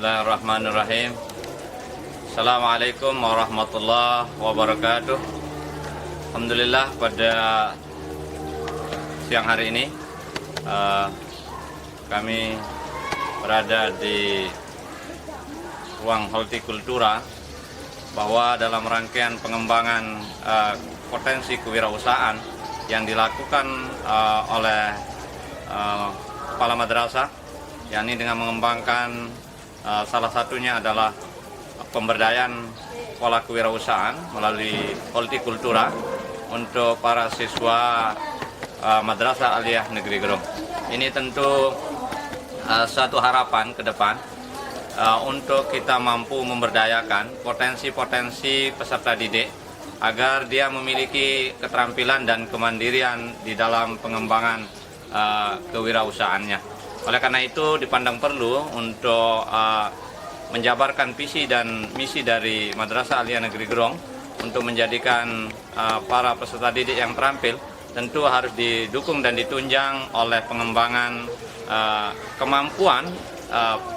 Bismillahirrahmanirrahim. Assalamualaikum warahmatullahi wabarakatuh. Alhamdulillah, pada siang hari ini kami berada di ruang hortikultura, bahwa dalam rangkaian pengembangan potensi kewirausahaan yang dilakukan oleh kepala madrasah, yakni dengan mengembangkan salah satunya adalah pemberdayaan pola kewirausahaan melalui hortikultura untuk para siswa Madrasah Aliyah Negeri Gerong. Ini tentu satu harapan ke depan untuk kita mampu memberdayakan potensi-potensi peserta didik agar dia memiliki keterampilan dan kemandirian di dalam pengembangan kewirausahaannya. Oleh karena itu dipandang perlu untuk menjabarkan visi dan misi dari Madrasah Aliyah Negeri Gerong untuk menjadikan para peserta didik yang terampil tentu harus didukung dan ditunjang oleh pengembangan kemampuan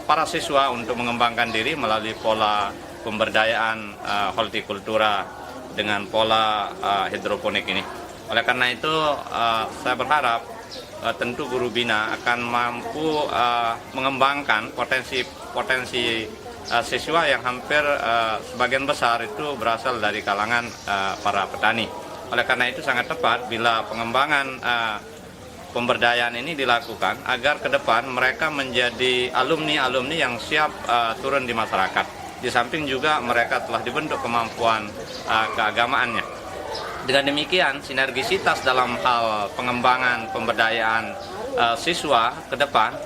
para siswa untuk mengembangkan diri melalui pola pemberdayaan hortikultura dengan pola hidroponik ini. Oleh karena itu saya berharap tentu guru bina akan mampu mengembangkan potensi siswa yang hampir sebagian besar itu berasal dari kalangan para petani. Oleh karena itu sangat tepat bila pengembangan pemberdayaan ini dilakukan agar ke depan mereka menjadi alumni-alumni yang siap turun di masyarakat. Di samping juga mereka telah dibentuk kemampuan keagamaannya. Dengan demikian, sinergisitas dalam hal pengembangan pemberdayaan siswa ke depan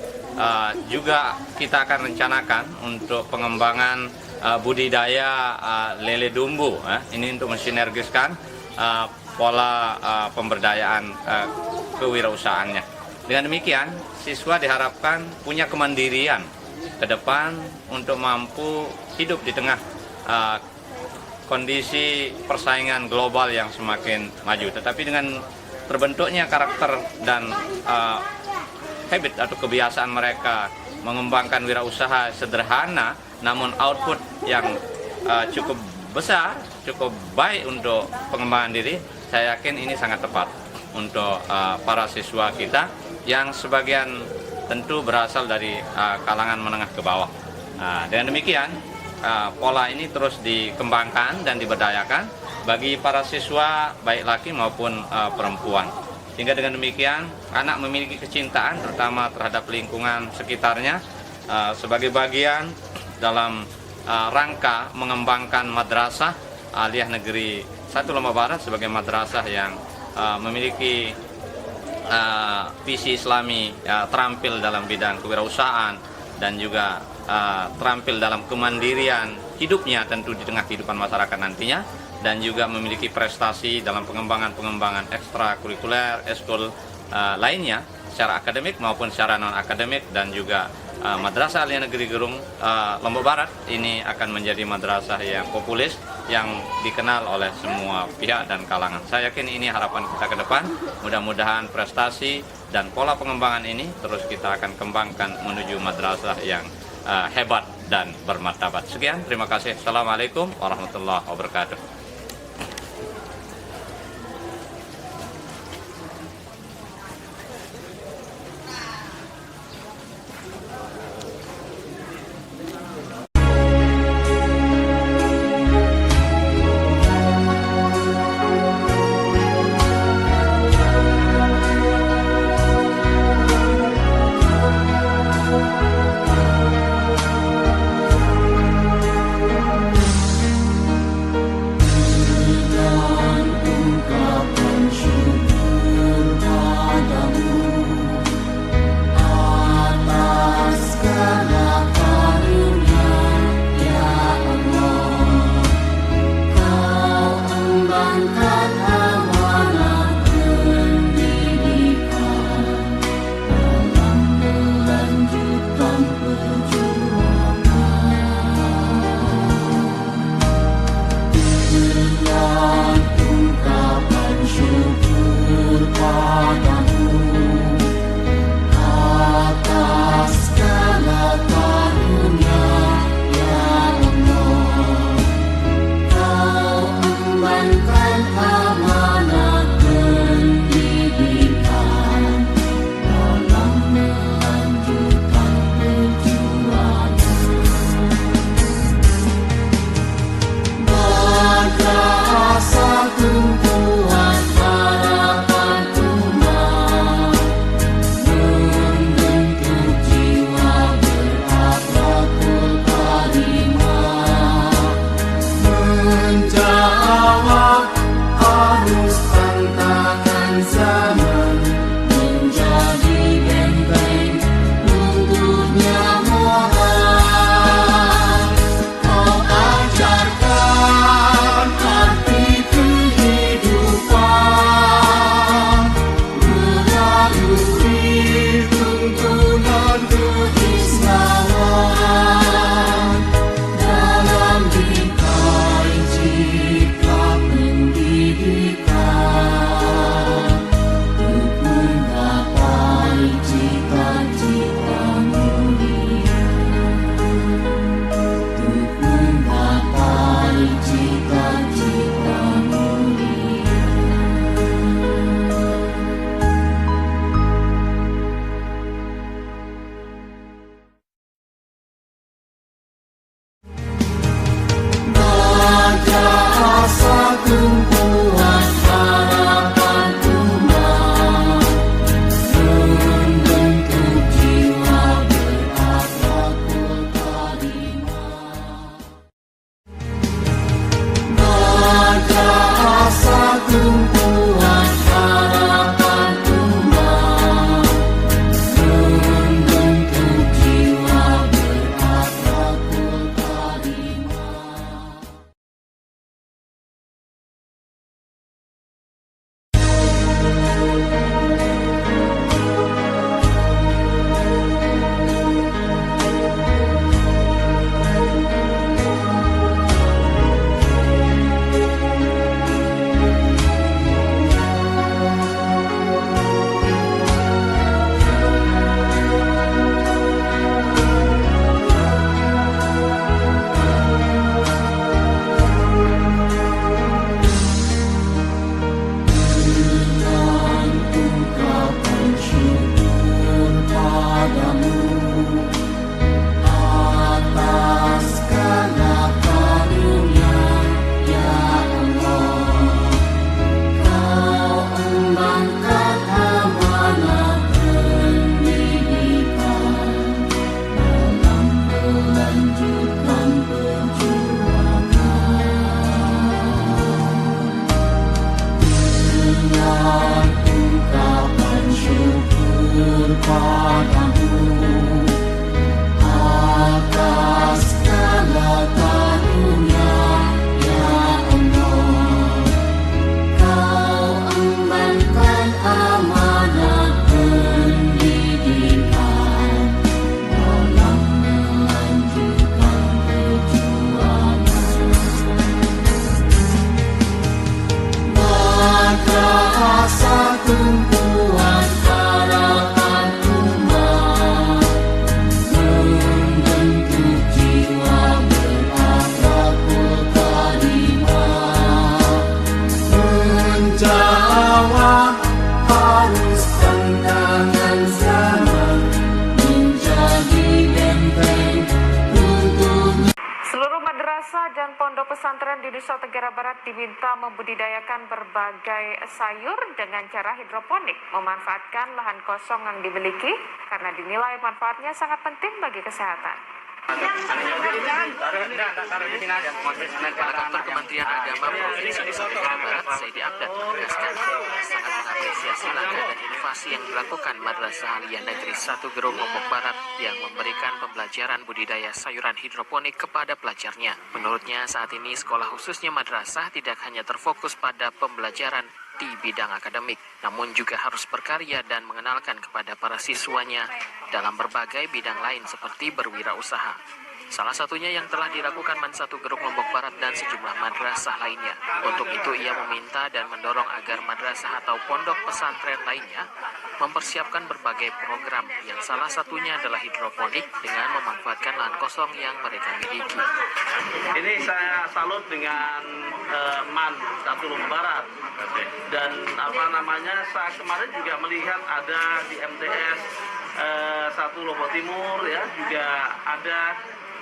juga kita akan rencanakan untuk pengembangan budidaya lele dumbu. Ini untuk mensinergiskan pola pemberdayaan kewirausahaannya. Dengan demikian, siswa diharapkan punya kemandirian ke depan untuk mampu hidup di tengah kondisi persaingan global yang semakin maju. Tetapi dengan terbentuknya karakter dan habit atau kebiasaan mereka mengembangkan wirausaha sederhana namun output yang cukup besar, cukup baik untuk pengembangan diri, saya yakin ini sangat tepat untuk para siswa kita yang sebagian tentu berasal dari kalangan menengah ke bawah. Dengan demikian, pola ini terus dikembangkan dan diberdayakan bagi para siswa baik laki maupun perempuan. Sehingga dengan demikian anak memiliki kecintaan terutama terhadap lingkungan sekitarnya sebagai bagian dalam rangka mengembangkan Madrasah Aliyah Negeri 1 Lombok Barat sebagai madrasah yang memiliki visi Islami terampil dalam bidang kewirausahaan dan juga terampil dalam kemandirian hidupnya tentu di tengah kehidupan masyarakat nantinya, dan juga memiliki prestasi dalam pengembangan ekstrakurikuler, eskul lainnya secara akademik maupun secara non-akademik. Dan juga Madrasah Aliyah Negeri Gerong Lombok Barat ini akan menjadi madrasah yang populis yang dikenal oleh semua pihak dan kalangan. Saya yakin ini harapan kita ke depan. Mudah-mudahan prestasi dan pola pengembangan ini terus kita akan kembangkan menuju madrasah yang hebat dan bermartabat. Sekian, terima kasih. Assalamualaikum warahmatullahi wabarakatuh. madrasah dan pondok pesantren di Nusa Tenggara Barat diminta membudidayakan berbagai sayur dengan cara hidroponik, memanfaatkan lahan kosong yang dimiliki karena dinilai manfaatnya sangat penting bagi kesehatan. Kantor Kementerian Agama Provinsi Nusa Tenggara Barat, Saidi Abdan, menegaskan sangat mengapresiasi langkah dan inovasi yang dilakukan Madrasah Aliyah Negeri 1 Gerung Lombok Barat yang memberikan pembelajaran budidaya sayuran hidroponik kepada pelajarnya. Menurutnya saat ini sekolah khususnya madrasah tidak hanya terfokus pada pembelajaran di bidang akademik, namun juga harus berkarya dan mengenalkan kepada para siswanya dalam berbagai bidang lain seperti berwirausaha. Salah satunya yang telah dilakukan Man 1 Gerung Lombok Barat dan sejumlah madrasah lainnya. Untuk itu ia meminta dan mendorong agar madrasah atau pondok pesantren lainnya mempersiapkan berbagai program yang salah satunya adalah hidroponik dengan memanfaatkan lahan kosong yang mereka miliki. Ini saya salut dengan Man 1 Lombok Barat. Dan saya kemarin juga melihat ada di MTS 1 Lombok Timur ya, juga ada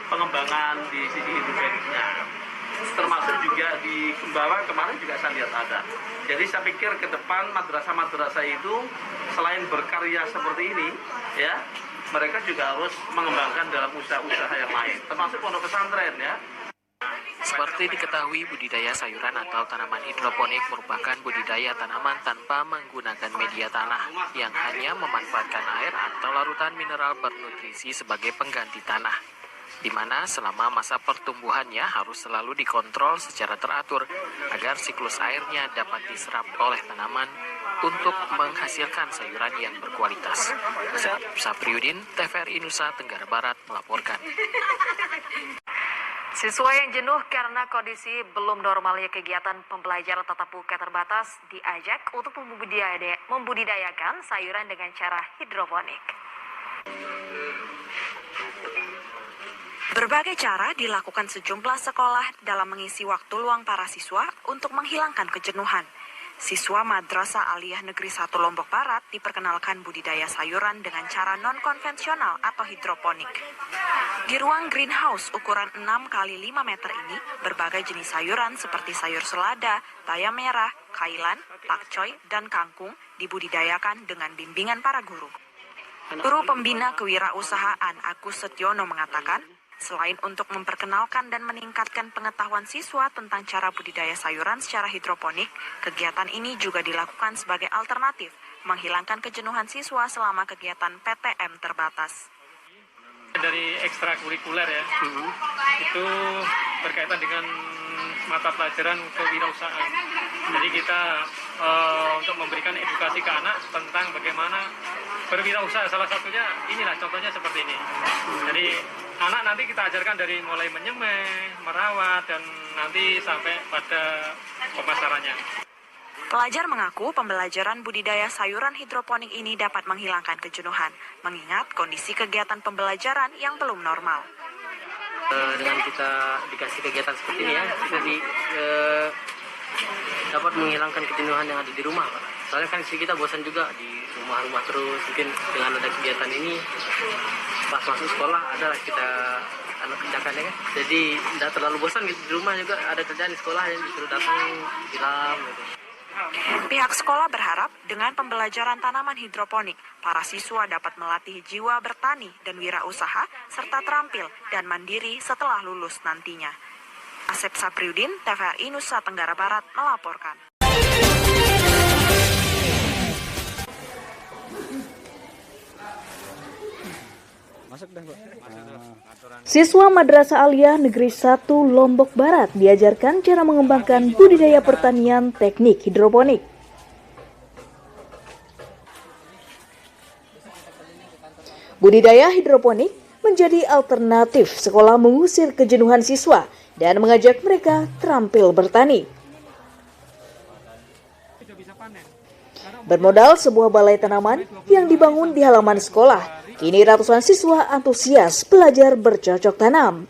pengembangan di sisi hidroponiknya. Termasuk juga di Kembawa kemarin juga saya lihat ada. Jadi saya pikir ke depan madrasah-madrasah itu selain berkarya seperti ini ya, mereka juga harus mengembangkan dalam usaha-usaha yang lain, termasuk pondok pesantren ya. Seperti diketahui, budidaya sayuran atau tanaman hidroponik merupakan budidaya tanaman tanpa menggunakan media tanah yang hanya memanfaatkan air atau larutan mineral bernutrisi sebagai pengganti tanah, di mana selama masa pertumbuhannya harus selalu dikontrol secara teratur agar siklus airnya dapat diserap oleh tanaman untuk menghasilkan sayuran yang berkualitas. Sapriudin, TVRI Nusa Tenggara Barat melaporkan. Siswa yang jenuh karena kondisi belum normalnya kegiatan pembelajaran tatap muka terbatas diajak untuk membudidayakan sayuran dengan cara hidroponik. Berbagai cara dilakukan sejumlah sekolah dalam mengisi waktu luang para siswa untuk menghilangkan kejenuhan. Siswa Madrasah Aliyah Negeri 1 Lombok Barat diperkenalkan budidaya sayuran dengan cara non-konvensional atau hidroponik. Di ruang greenhouse ukuran 6 x 5 meter ini, berbagai jenis sayuran seperti sayur selada, bayam merah, kailan, pakcoy, dan kangkung dibudidayakan dengan bimbingan para guru. Guru Pembina Kewirausahaan Agus Setiono mengatakan, selain untuk memperkenalkan dan meningkatkan pengetahuan siswa tentang cara budidaya sayuran secara hidroponik, kegiatan ini juga dilakukan sebagai alternatif menghilangkan kejenuhan siswa selama kegiatan PTM terbatas. Dari ekstrakurikuler ya, itu berkaitan dengan mata pelajaran kewirausahaan. Jadi kita untuk memberikan edukasi ke anak tentang bagaimana berwirausaha, salah satunya inilah contohnya seperti ini. Jadi anak nanti kita ajarkan dari mulai menyemai, merawat, dan nanti sampai pada pemasarannya. Pelajar mengaku pembelajaran budidaya sayuran hidroponik ini dapat menghilangkan kejenuhan, mengingat kondisi kegiatan pembelajaran yang belum normal. Dengan kita dikasih kegiatan seperti ini ya, kita dapat menghilangkan kejenuhan yang ada di rumah, Pak. Soalnya kan istri kita bosan juga di rumah terus, mungkin dengan ada kegiatan ini, pas masuk sekolah adalah kita kerjakan ya kan. Jadi tidak terlalu bosan gitu di rumah, juga ada kerjaan di sekolah yang disuruh datang film gitu. Pihak sekolah berharap dengan pembelajaran tanaman hidroponik, para siswa dapat melatih jiwa bertani dan wirausaha, serta terampil dan mandiri setelah lulus nantinya. Asep Sapriudin, TVRI Nusa Tenggara Barat melaporkan. Siswa Madrasah Aliyah Negeri 1 Lombok Barat diajarkan cara mengembangkan budidaya pertanian teknik hidroponik. Budidaya hidroponik menjadi alternatif sekolah mengusir kejenuhan siswa dan mengajak mereka terampil bertani. Bermodal sebuah balai tanaman yang dibangun di halaman sekolah, kini ratusan siswa antusias belajar bercocok tanam.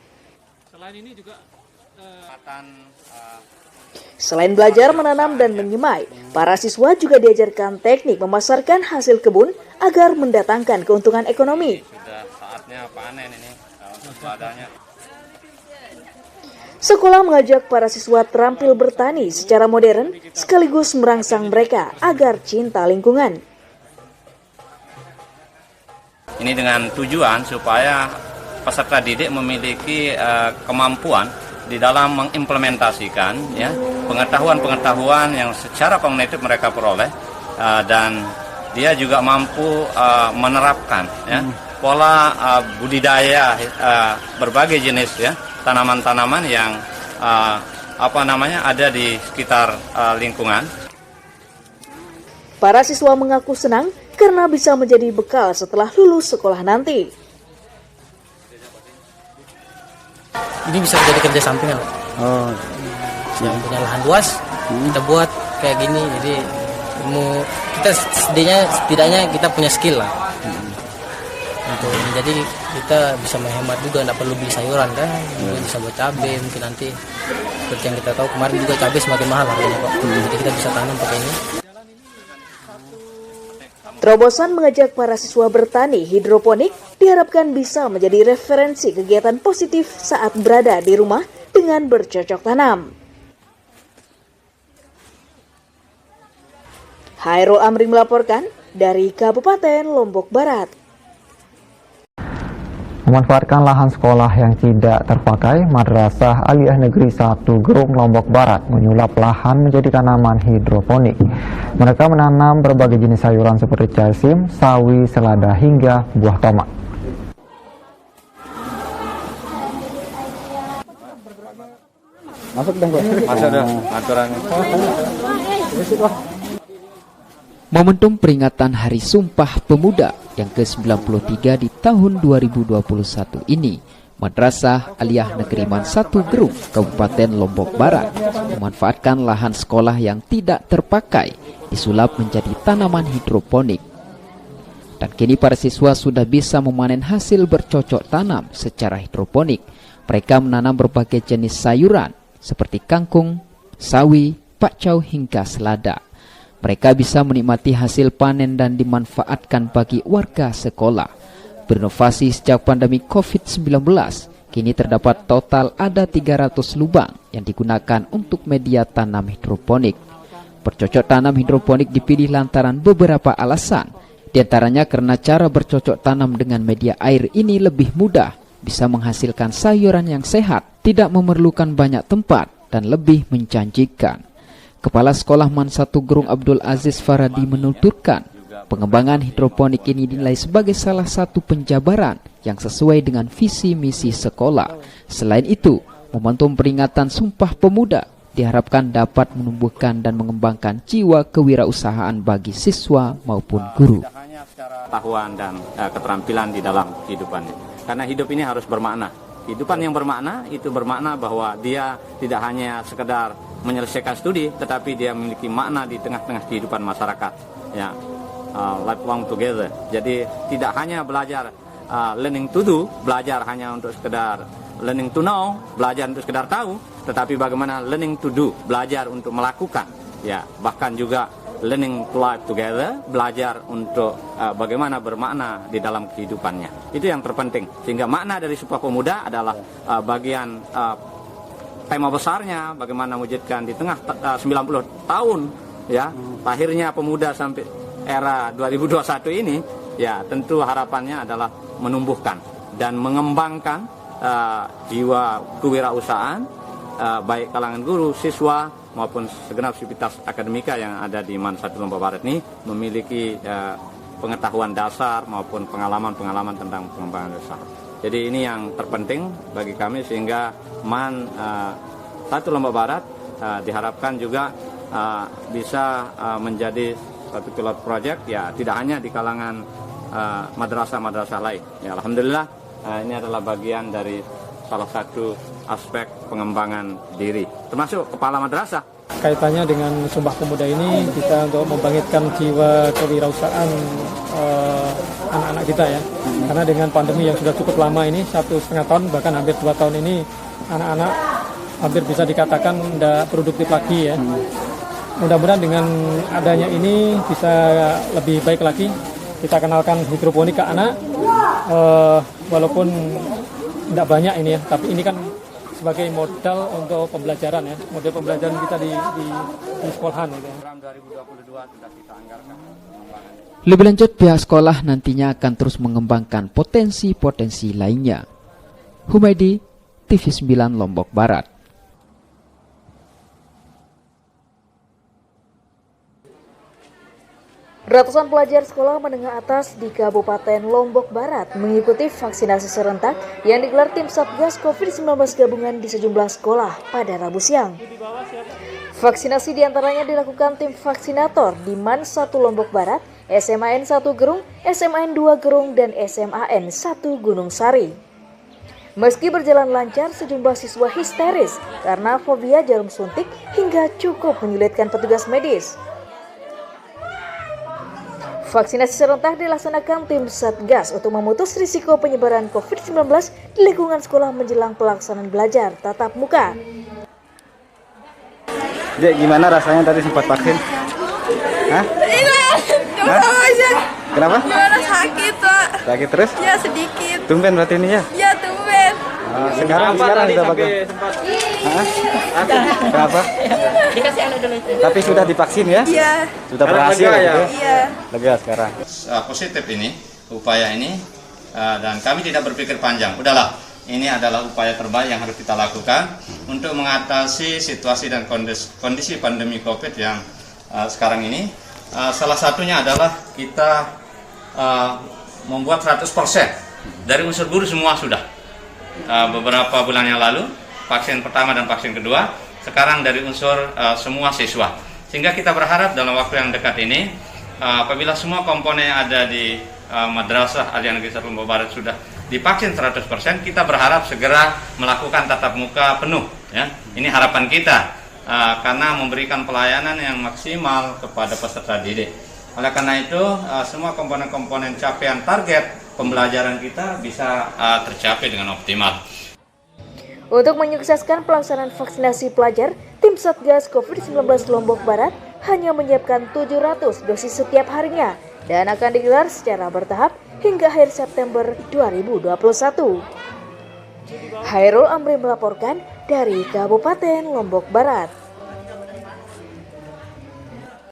Selain belajar menanam dan menyemai, para siswa juga diajarkan teknik memasarkan hasil kebun agar mendatangkan keuntungan ekonomi. Sudah saatnya panen ini untuk ladanya. Sekolah mengajak para siswa terampil bertani secara modern sekaligus merangsang mereka agar cinta lingkungan. Ini dengan tujuan supaya peserta didik memiliki kemampuan di dalam mengimplementasikan ya pengetahuan-pengetahuan yang secara kognitif mereka peroleh dan dia juga mampu menerapkan ya pola budidaya berbagai jenis ya tanaman-tanaman yang ada di sekitar lingkungan. Para siswa mengaku senang karena bisa menjadi bekal setelah lulus sekolah nanti. Ini bisa jadi kerja sampingan. Yang punya lahan luas, kita buat kayak gini. Jadi kita setidaknya kita punya skill lah. Jadi kita bisa menghemat juga, nggak perlu beli sayuran kan. Mungkin bisa buat cabai, mungkin nanti seperti yang kita tahu kemarin juga cabai semakin mahal harganya kok. Jadi kita bisa tanam pakai ini. Terobosan mengajak para siswa bertani hidroponik diharapkan bisa menjadi referensi kegiatan positif saat berada di rumah dengan bercocok tanam. Hairul Amri melaporkan dari Kabupaten Lombok Barat. Memanfaatkan lahan sekolah yang tidak terpakai, Madrasah Aliyah Negeri 1 Gerung Lombok Barat menyulap lahan menjadi tanaman hidroponik. Mereka menanam berbagai jenis sayuran seperti casim, sawi, selada, hingga buah tomat. Masuk dong, aturannya. Momentum peringatan Hari Sumpah Pemuda yang ke-93 di tahun 2021 ini, Madrasah Aliyah Negeri Man 1 Gerung, Kabupaten Lombok Barat, memanfaatkan lahan sekolah yang tidak terpakai, disulap menjadi tanaman hidroponik. Dan kini para siswa sudah bisa memanen hasil bercocok tanam secara hidroponik. Mereka menanam berbagai jenis sayuran, seperti kangkung, sawi, pakcoy, hingga selada. Mereka bisa menikmati hasil panen dan dimanfaatkan bagi warga sekolah. Berinovasi sejak pandemi COVID-19, kini terdapat total ada 300 lubang yang digunakan untuk media tanam hidroponik. Bercocok tanam hidroponik dipilih lantaran beberapa alasan, di antaranya karena cara bercocok tanam dengan media air ini lebih mudah, bisa menghasilkan sayuran yang sehat, tidak memerlukan banyak tempat, dan lebih menjanjikan. Kepala Sekolah Man 1 Gerung Abdul Aziz Faradi menuturkan, pengembangan hidroponik ini dinilai sebagai salah satu penjabaran yang sesuai dengan visi misi sekolah. Selain itu, momentum peringatan Sumpah Pemuda diharapkan dapat menumbuhkan dan mengembangkan jiwa kewirausahaan bagi siswa maupun guru. Tidak hanya secara pengetahuan dan keterampilan di dalam kehidupannya. Karena hidup ini harus bermakna. Kehidupan yang bermakna itu bermakna bahwa dia tidak hanya sekedar menyelesaikan studi, tetapi dia memiliki makna di tengah-tengah kehidupan masyarakat. Ya, lifelong together. Jadi tidak hanya belajar learning to do, belajar hanya untuk sekedar learning to know, belajar untuk sekedar tahu, tetapi bagaimana learning to do, belajar untuk melakukan. Ya, bahkan juga learning to live together, belajar untuk bagaimana bermakna di dalam kehidupannya. Itu yang terpenting. Sehingga makna dari Sumpah Pemuda adalah bagian tema besarnya, bagaimana mewujudkan di tengah 90 tahun ya lahirnya pemuda sampai era 2021 ini, ya tentu harapannya adalah menumbuhkan dan mengembangkan jiwa kewirausahaan baik kalangan guru, siswa maupun segenap sivitas akademika yang ada di Man 1 Lombok Barat ini memiliki pengetahuan dasar maupun pengalaman-pengalaman tentang pengembangan usaha. Jadi ini yang terpenting bagi kami, sehingga Man 1 Lombok Barat diharapkan juga bisa menjadi satu pilot project, ya tidak hanya di kalangan madrasah-madrasah lain. Ya, alhamdulillah ini adalah bagian dari salah satu aspek pengembangan diri, termasuk kepala madrasah. Kaitannya dengan Sumpah Pemuda ini kita untuk membangkitkan jiwa kewirausahaan anak-anak kita ya. Karena dengan pandemi yang sudah cukup lama ini, 1,5 tahun bahkan hampir 2 tahun ini, anak-anak hampir bisa dikatakan tidak produktif lagi ya. Mudah-mudahan dengan adanya ini bisa lebih baik lagi. Kita kenalkan hidroponik ke anak, walaupun tidak banyak ini ya, tapi ini kan sebagai modal untuk pembelajaran ya, model pembelajaran kita di sekolahan gitu. Program 2022 sudah kita anggarkan pengembangan. Lebih lanjut, pihak sekolah nantinya akan terus mengembangkan potensi-potensi lainnya. Humaydi, TV9 Lombok Barat. Ratusan pelajar sekolah menengah atas di Kabupaten Lombok Barat mengikuti vaksinasi serentak yang digelar tim Satgas COVID-19 gabungan di sejumlah sekolah pada Rabu siang. Vaksinasi diantaranya dilakukan tim vaksinator di MAN 1 Lombok Barat, SMAN 1 Gerung, SMAN 2 Gerung, dan SMAN 1 Gunung Sari. Meski berjalan lancar, sejumlah siswa histeris karena fobia jarum suntik hingga cukup menyulitkan petugas medis. Vaksinasi serentak dilaksanakan tim Satgas untuk memutus risiko penyebaran COVID-19 di lingkungan sekolah menjelang pelaksanaan belajar tatap muka. Dek, gimana rasanya tadi sempat vaksin? Hah? Kenapa? Gimana sakit, Pak? Sakit terus? Ya, sedikit. Tumben berarti ini ya? Ya, tumben. Sekarang sudah pakai. Kenapa? Dikasih anu dulu itu. Tapi sudah divaksin ya? Iya. Sudah berhasil ya? Gitu? Iya. Lega sekarang. Positif ini, upaya ini, dan kami tidak berpikir panjang. Udahlah, ini adalah upaya terbaik yang harus kita lakukan untuk mengatasi situasi dan kondisi pandemi COVID yang sekarang ini. Salah satunya adalah kita membuat 100% dari unsur guru semua sudah. Beberapa bulan yang lalu, vaksin pertama dan vaksin kedua, sekarang dari unsur semua siswa. Sehingga kita berharap dalam waktu yang dekat ini, apabila semua komponen yang ada di Madrasah Aliyah Negeri 1 Lombok Barat sudah divaksin 100%, kita berharap segera melakukan tatap muka penuh. Ya. Ini harapan kita, karena memberikan pelayanan yang maksimal kepada peserta didik. Oleh karena itu, semua komponen-komponen capaian target pembelajaran kita bisa tercapai dengan optimal. Untuk menyukseskan pelaksanaan vaksinasi pelajar, tim Satgas COVID-19 Lombok Barat hanya menyiapkan 700 dosis setiap harinya dan akan digelar secara bertahap hingga akhir September 2021. Hairul Amri melaporkan dari Kabupaten Lombok Barat.